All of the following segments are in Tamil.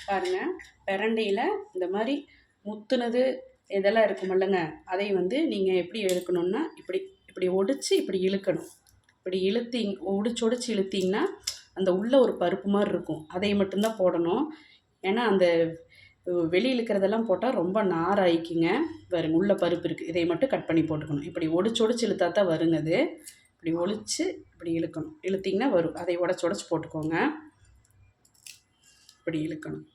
பாருங்கள், பிரண்டையில் இந்த மாதிரி முத்துனது இதெல்லாம் இருக்குமில்லங்க, அதை வந்து நீங்கள் எப்படி இழுக்கணுன்னா இப்படி இப்படி ஒடிச்சு இப்படி இழுக்கணும். இப்படி ஒடிச்சு இழுத்திங்கன்னா அந்த உள்ளே ஒரு பருப்பு மாதிரி இருக்கும், அதை மட்டும்தான் போடணும். ஏன்னா அந்த வெளியே இழுக்கிறதெல்லாம் போட்டால் ரொம்ப நார் ஆயிக்குங்க. பாருங்க, உள்ள பருப்பு இருக்குது, இதை மட்டும் கட் பண்ணி போட்டுக்கணும். இப்படி ஒடிச்சு இழுத்தா தான் வருங்க. அது இப்படி ஒழிச்சு இப்படி இழுக்கணும். இழுத்திங்கன்னா வரும். அதை உடச்சி போட்டுக்கோங்க. இப்படி இழுக்கணும்.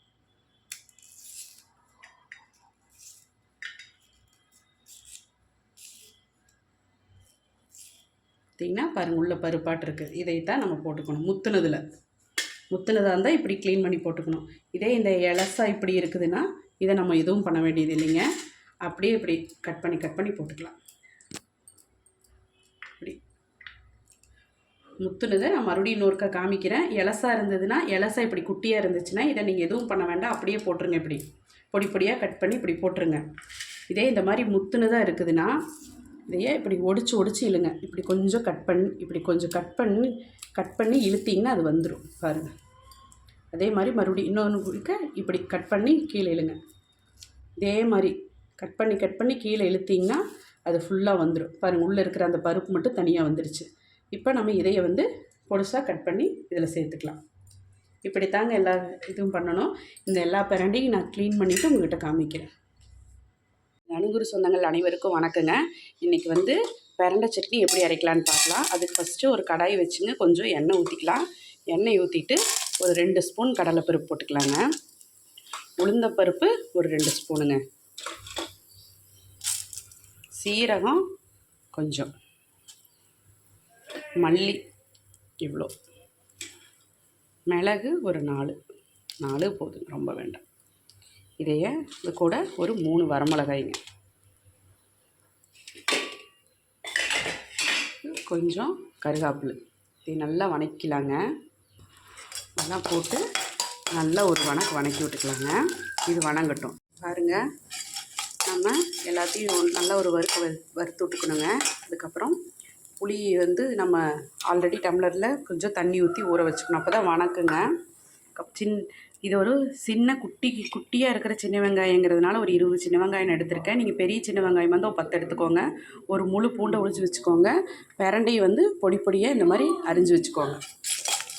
பார்த்திங்கன்னா பாருங்கள், உள்ள பருப்பாட்டு இருக்குது. இதைத்தான் நம்ம போட்டுக்கணும். முத்துனதாக இருந்தால் இப்படி க்ளீன் பண்ணி போட்டுக்கணும். இதே இந்த இலசா இப்படி இருக்குதுன்னா இதை நம்ம எதுவும் பண்ண வேண்டியது இல்லைங்க. அப்படியே இப்படி கட் பண்ணி போட்டுக்கலாம். இப்படி முத்துனதை நான் மறுபடியும் இன்னொருக்கா காமிக்கிறேன். இலசா இருந்ததுன்னா, இலசா இப்படி குட்டியாக இருந்துச்சுன்னா இதை நீங்கள் எதுவும் பண்ண வேண்டாம், அப்படியே போட்டுருங்க. இப்படி பொடியாக கட் பண்ணி இப்படி போட்டுருங்க. இதே இந்த மாதிரி முத்துனதாக இருக்குதுன்னா இதையே இப்படி ஒடிச்சு இழுங்க. இப்படி கொஞ்சம் கட் பண்ணி இழுத்திங்கன்னா அது வந்துடும். பாருங்கள், அதே மாதிரி மறுபடியும் இன்னொன்று இப்படி கட் பண்ணி கீழே இழுங்க. இதே மாதிரி கட் பண்ணி கீழே இழுத்திங்கன்னா அது ஃபுல்லாக வந்துடும். பாருங்கள், உள்ளே இருக்கிற அந்த பருப்பு மட்டும் தனியாக வந்துடுச்சு. இப்போ நம்ம இதையை வந்து பொடுசாக கட் பண்ணி இதில் சேர்த்துக்கலாம். இப்படி தாங்க எல்லா இதுவும் பண்ணணும். இந்த எல்லா பிரண்டையும் நான் க்ளீன் பண்ணிவிட்டு உங்கள்கிட்ட காமிக்கிறேன். அணுகுரு சொந்தங்கள் அனைவருக்கும் வணக்கங்க. இன்றைக்கி வந்து பிரண்டை சட்னி எப்படி அரைக்கலான்னு பார்க்கலாம். அதுக்கு ஃபஸ்ட்டு ஒரு கடாய் வச்சுங்க, கொஞ்சம் எண்ணெய் ஊற்றிக்கலாம். எண்ணெய் ஊற்றிட்டு ஒரு 2 ஸ்பூன் கடலைப்பருப்பு போட்டுக்கலாங்க. உளுந்தப்பருப்பு ஒரு 2 ஸ்பூனுங்க. சீரகம் கொஞ்சம், மல்லி இவ்வளோ, மிளகு ஒரு 4 போதும், ரொம்ப வேண்டாம். இதையே இது கூட ஒரு 3 வரமிளகாய்ங்க, கொஞ்சம் கருகாப்பில், இதை நல்லா வணக்கிக்கலாங்க. நல்லா போட்டு நல்லா ஒரு வணக்கி விட்டுக்கலாங்க. இது வணங்கட்டும். பாருங்கள், நம்ம எல்லாத்தையும் நல்லா ஒரு வறுத்து விட்டுக்கணுங்க. அதுக்கப்புறம் புளி வந்து நம்ம ஆல்ரெடி டம்ளரில் கொஞ்சம் தண்ணி ஊற்றி ஊற வச்சுக்கணும். அப்போ தான் வணக்குங்க. இது ஒரு குட்டியாக இருக்கிற சின்ன வெங்காயங்கிறதுனால ஒரு 20 சின்ன வெங்காயம் எடுத்திருக்கேன். நீங்கள் பெரிய சின்ன வெங்காயம் வந்து ஒரு 10 எடுத்துக்கோங்க. ஒரு முழு பூண்டை உரிச்சு வச்சுக்கோங்க. பிரண்டையை வந்து பொடியாக இந்த மாதிரி அரிஞ்சு வச்சுக்கோங்க.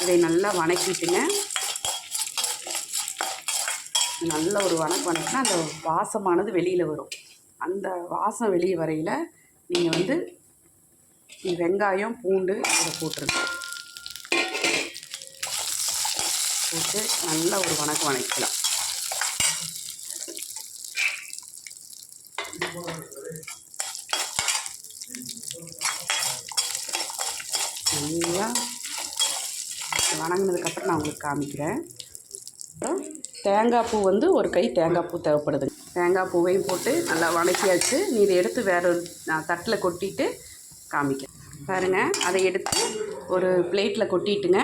இதை நல்லா வணக்கிட்டுங்க. நல்ல ஒரு வணக்கினா அந்த வாசமானது வெளியில் வரும். அந்த வாசம் வெளியே வரையில் நீங்கள் வந்து வெங்காயம் பூண்டு இதை போட்டுருங்க. போட்டு நல்லா ஒரு வணக்கலாம். நல்லா வணங்கினதுக்கப்புறம் நான் உங்களுக்கு காமிக்கிறேன். அப்புறம் தேங்காய் பூ வந்து ஒரு கை தேங்காய் பூ தேவைப்படுது. தேங்காய் பூவையும் போட்டு நல்லா வணக்கியாச்சு. நீ இதை எடுத்து வேறு நான் தட்டில் கொட்டிட்டு காமிக்கிறேன். பாருங்கள், அதை எடுத்து ஒரு பிளேட்டில் கொட்டிட்டுங்க.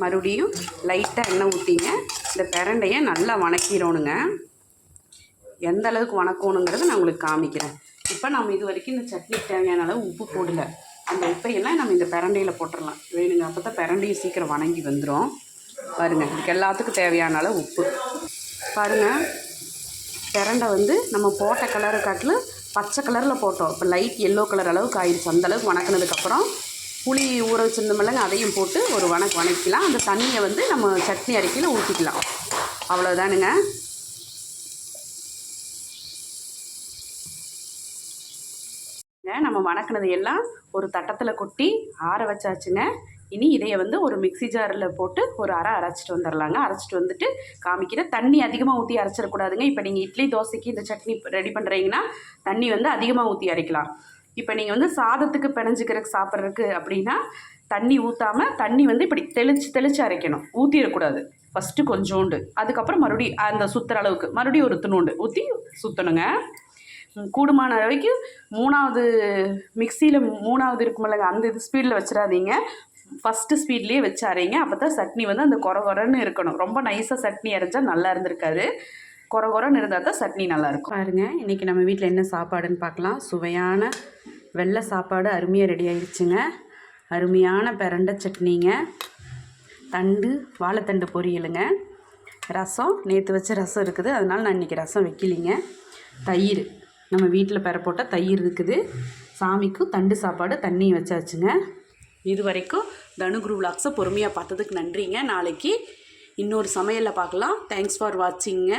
மறுபடியும் லைட்டாக எண்ணெய் ஊற்றிங்க. இந்த பிரண்டையை நல்லா வணக்கிடணுங்க. எந்த அளவுக்கு வணக்கணுங்கிறத நான் உங்களுக்கு காமிக்கிறேன். இப்போ நம்ம இது வரைக்கும் இந்த சட்னிக்கு தேவையான அளவு உப்பு போடலை. அந்த உப்பையெல்லாம் நம்ம இந்த பிரண்டையில் போட்டுடலாம் வேணுங்க. அப்போ தான் பிரண்டையும் சீக்கிரம் வணங்கி வந்துடும். பாருங்கள், இதுக்கு எல்லாத்துக்கும் தேவையான அளவு உப்பு. பாருங்கள், பிரண்டை வந்து நம்ம போட்ட கலரை காட்டிலும் பச்சை கலரில் போட்டோம். இப்போ லைட் எல்லோ கலர் அளவுக்கு ஆயிடுச்சு. அந்தளவுக்கு வணக்கினதுக்கப்புறம் புளி ஊற வச்சுருந்தோம்லங்க, அதையும் போட்டு ஒரு வணக்கிக்கலாம். அந்த தண்ணியை வந்து நம்ம சட்னி அரைக்கையில் ஊற்றிக்கலாம். அவ்வளோதானுங்க. நம்ம வணக்கினது எல்லாம் ஒரு தட்டத்தில் கொட்டி ஆற வச்சாச்சுங்க. இனி இதையை வந்து ஒரு மிக்ஸி ஜாரில் போட்டு ஒரு அரைச்சிட்டு வந்துடலாங்க. அரைச்சிட்டு வந்துட்டு காமிக்கிற. தண்ணி அதிகமாக ஊற்றி அரைச்சிடக்கூடாதுங்க. இப்போ நீங்கள் இட்லி தோசைக்கு இந்த சட்னி ரெடி பண்ணுறீங்கன்னா தண்ணி வந்து அதிகமாக ஊற்றி அரைக்கலாம். இப்போ நீங்கள் வந்து சாதத்துக்கு பிணைஞ்சிக்கிறதுக்கு சாப்பிட்றதுக்கு அப்படின்னா தண்ணி ஊற்றாமல் தண்ணி வந்து இப்படி தெளித்து அரைக்கணும். ஊற்றிடக்கூடாது. ஃபஸ்ட்டு கொஞ்சோண்டு, அதுக்கப்புறம் மறுபடியும் அந்த சுற்றுற அளவுக்கு மறுபடியும் ஒரு துணோண்டு ஊற்றி சுற்றணுங்க. கூடுமான வரைக்கும் 3வது மிக்சியில் 3வது இருக்குமில்லங்க, அந்த இது ஸ்பீடில் வச்சிடாதீங்க. ஃபஸ்ட்டு ஸ்பீட்லேயே வச்சு அரைங்க. அப்போ தான் சட்னி வந்து அந்த கொரன்னு இருக்கணும். ரொம்ப நைஸாக சட்னி அரைஞ்சால் நல்லா இருந்திருக்காது. கொரன்னு இருந்தால் தான் சட்னி நல்லாயிருக்கும். பாருங்கள், இன்றைக்கி நம்ம வீட்டில் என்ன சாப்பாடுன்னு பார்க்கலாம். சுவையான வெள்ளை சாப்பாடு அருமையாக ரெடி ஆகிடுச்சுங்க. அருமையான பிரண்டை சட்னிங்க. வாழைத்தண்டு பொரியலுங்க. ரசம் நேற்று வச்ச ரசம் இருக்குது, அதனால் நான் இன்றைக்கி ரசம் வைக்கலிங்க. தயிர் நம்ம வீட்டில் பெறப்போட்ட தயிர் இருக்குது. சாமிக்கும் தண்டு சாப்பாடு தண்ணி வச்சாச்சுங்க. இது வரைக்கும் தனுகுரு விலாக்ஸை பொறுமையாக பார்த்ததுக்கு நன்றிங்க. நாளைக்கு இன்னொரு சமையலில் பார்க்கலாம். Thanks for வாட்சிங்க.